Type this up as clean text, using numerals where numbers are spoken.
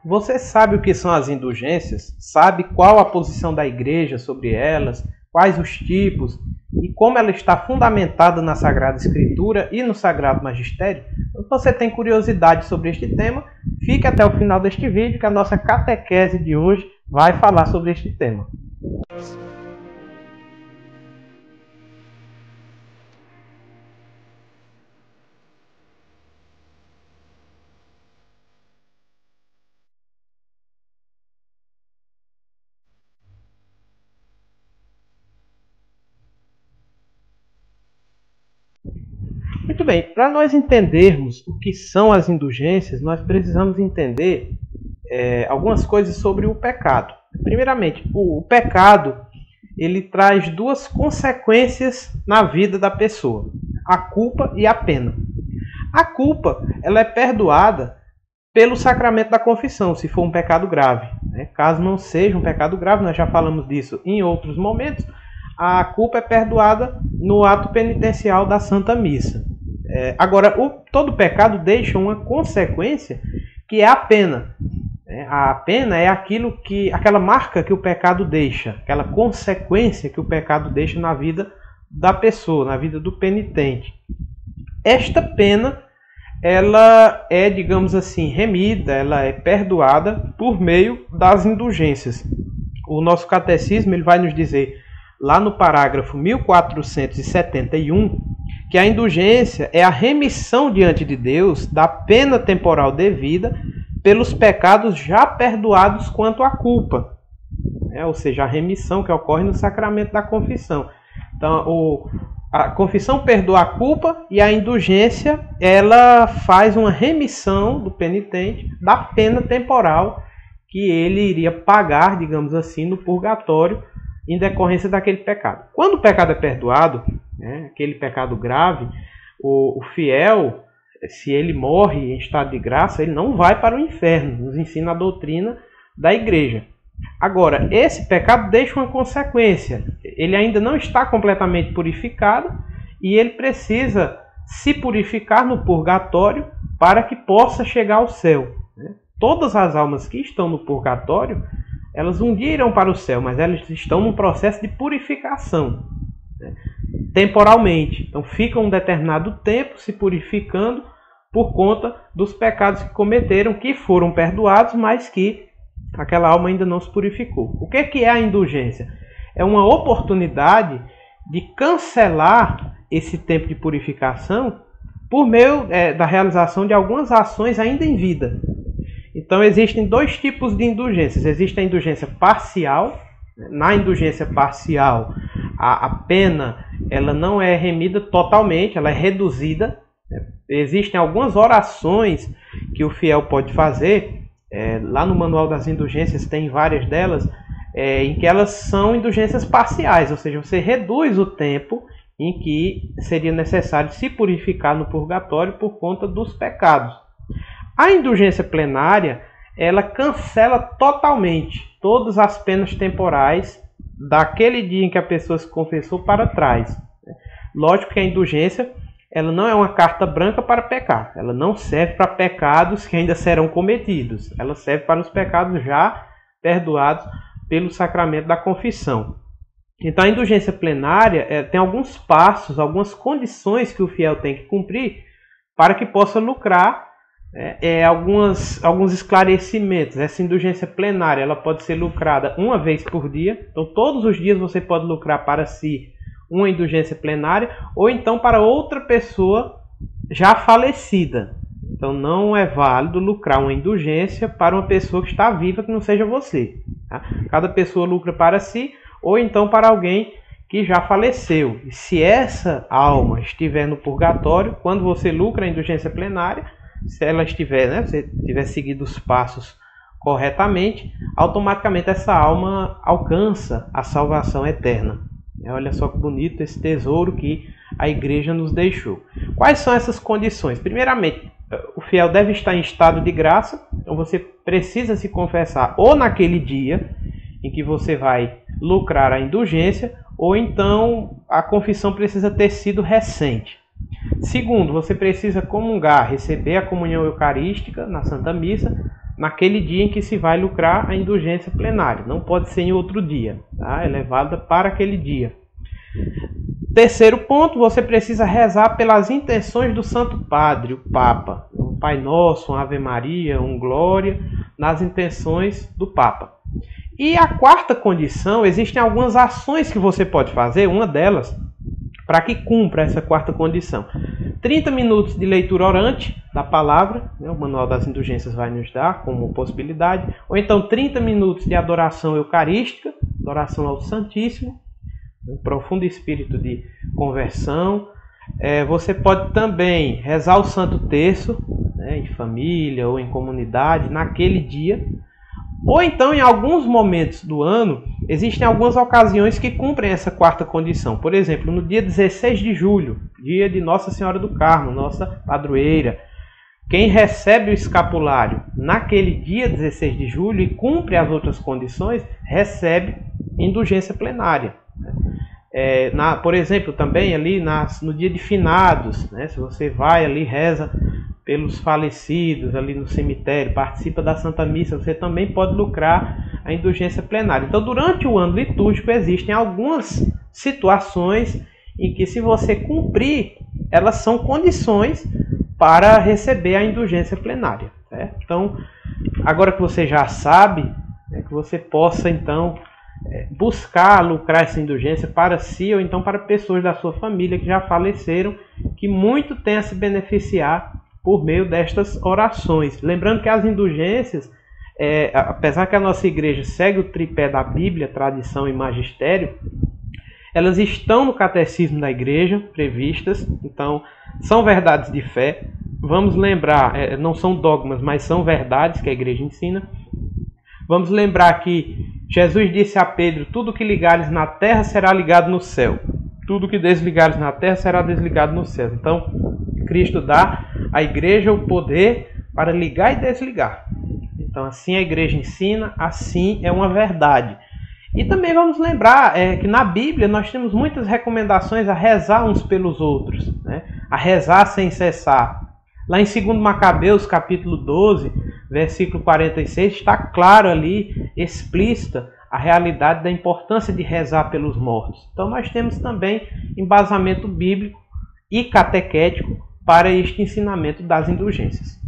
Você sabe o que são as indulgências? Sabe qual a posição da igreja sobre elas? Quais os tipos? E como ela está fundamentada na Sagrada Escritura e no Sagrado Magistério? Se você tem curiosidade sobre este tema, fique até o final deste vídeo que a nossa catequese de hoje vai falar sobre este tema. Muito bem, para nós entendermos o que são as indulgências, nós precisamos entender algumas coisas sobre o pecado. Primeiramente, o pecado ele traz duas consequências na vida da pessoa: a culpa e a pena. A culpa ela é perdoada pelo sacramento da confissão, se for um pecado grave. Caso não seja um pecado grave, nós já falamos disso em outros momentos, a culpa é perdoada no ato penitencial da Santa Missa. Agora, todo pecado deixa uma consequência que é a pena. A pena é aquela marca que o pecado deixa, aquela consequência que o pecado deixa na vida da pessoa, na vida do penitente. Esta pena, ela é, digamos assim, remida, ela é perdoada por meio das indulgências. O nosso catecismo ele vai nos dizer, lá no parágrafo 1471, que a indulgência é a remissão diante de Deus da pena temporal devida pelos pecados já perdoados quanto à culpa. Ou seja, a remissão que ocorre no sacramento da confissão. Então, a confissão perdoa a culpa e a indulgência ela faz uma remissão do penitente da pena temporal que ele iria pagar, digamos assim, no purgatório em decorrência daquele pecado. Quando o pecado é perdoado, aquele pecado grave, o fiel, se ele morre em estado de graça, ele não vai para o inferno, nos ensina a doutrina da igreja. Agora, esse pecado deixa uma consequência. Ele ainda não está completamente purificado e ele precisa se purificar no purgatório para que possa chegar ao céu. Todas as almas que estão no purgatório, elas um dia irão para o céu, mas elas estão num processo de purificação, temporalmente. Então ficam um determinado tempo se purificando por conta dos pecados que cometeram, que foram perdoados, mas que aquela alma ainda não se purificou. O que é a indulgência? É uma oportunidade de cancelar esse tempo de purificação por meio da realização de algumas ações ainda em vida. Então existem dois tipos de indulgências. Existe a indulgência parcial. Na indulgência parcial, a pena ela não é remida totalmente, ela é reduzida. Existem algumas orações que o fiel pode fazer. Lá no Manual das Indulgências tem várias delas, em que elas são indulgências parciais, ou seja, você reduz o tempo em que seria necessário se purificar no purgatório por conta dos pecados. A indulgência plenária, ela cancela totalmente todas as penas temporais daquele dia em que a pessoa se confessou para trás. Lógico que a indulgência ela não é uma carta branca para pecar. Ela não serve para pecados que ainda serão cometidos. Ela serve para os pecados já perdoados pelo sacramento da confissão. Então a indulgência plenária tem alguns passos, algumas condições que o fiel tem que cumprir para que possa lucrar alguns esclarecimentos. Essa indulgência plenária ela pode ser lucrada uma vez por dia. Então todos os dias você pode lucrar para si uma indulgência plenária ou então para outra pessoa já falecida. Então não é válido lucrar uma indulgência para uma pessoa que está viva que não seja você. Cada pessoa lucra para si ou então para alguém que já faleceu. E se essa alma estiver no purgatório, quando você lucra a indulgência plenária, se ela estiver, você tiver seguido os passos corretamente, automaticamente essa alma alcança a salvação eterna. Olha só que bonito esse tesouro que a igreja nos deixou. Quais são essas condições? Primeiramente, o fiel deve estar em estado de graça, então você precisa se confessar ou naquele dia em que você vai lucrar a indulgência, ou então a confissão precisa ter sido recente. Segundo, você precisa comungar, receber a comunhão eucarística na Santa Missa naquele dia em que se vai lucrar a indulgência plenária. Não pode ser em outro dia, tá? É levada para aquele dia. Terceiro ponto, você precisa rezar pelas intenções do Santo Padre, o Papa. Um Pai Nosso, um Ave Maria, um Glória, nas intenções do Papa. E a quarta condição, existem algumas ações que você pode fazer, uma delas, para que cumpra essa quarta condição. 30 minutos de leitura orante da palavra, né, o Manual das Indulgências vai nos dar como possibilidade, ou então 30 minutos de adoração eucarística, adoração ao Santíssimo, um profundo espírito de conversão. Você pode também rezar o Santo Terço, né, em família ou em comunidade, naquele dia. Ou então, em alguns momentos do ano, existem algumas ocasiões que cumprem essa quarta condição. Por exemplo, no dia 16 de julho, dia de Nossa Senhora do Carmo, nossa padroeira. Quem recebe o escapulário naquele dia 16 de julho e cumpre as outras condições, recebe indulgência plenária. Por exemplo, também ali no dia de finados, né, se você vai ali, reza pelos falecidos ali no cemitério, participa da Santa Missa, você também pode lucrar a indulgência plenária. Então, durante o ano litúrgico, existem algumas situações em que, se você cumprir, elas são condições para receber a indulgência plenária. Certo? Então, agora que você já sabe, que você possa, então, buscar lucrar essa indulgência para si ou então para pessoas da sua família que já faleceram, que muito têm a se beneficiar por meio destas orações. Lembrando que as indulgências, apesar que a nossa igreja segue o tripé da Bíblia, tradição e magistério, elas estão no catecismo da igreja, previstas, então são verdades de fé. Vamos lembrar, não são dogmas, mas são verdades que a igreja ensina. Vamos lembrar que Jesus disse a Pedro: tudo que ligares na terra será ligado no céu. Tudo que desligares na terra será desligado no céu. Então, Cristo dá à igreja o poder para ligar e desligar. Então, assim a igreja ensina, assim é uma verdade. E também vamos lembrar que na Bíblia nós temos muitas recomendações a rezar uns pelos outros, né? A rezar sem cessar. Lá em 2 Macabeus, capítulo 12, versículo 46, está claro ali, explícita, a realidade da importância de rezar pelos mortos. Então nós temos também embasamento bíblico e catequético para este ensinamento das indulgências.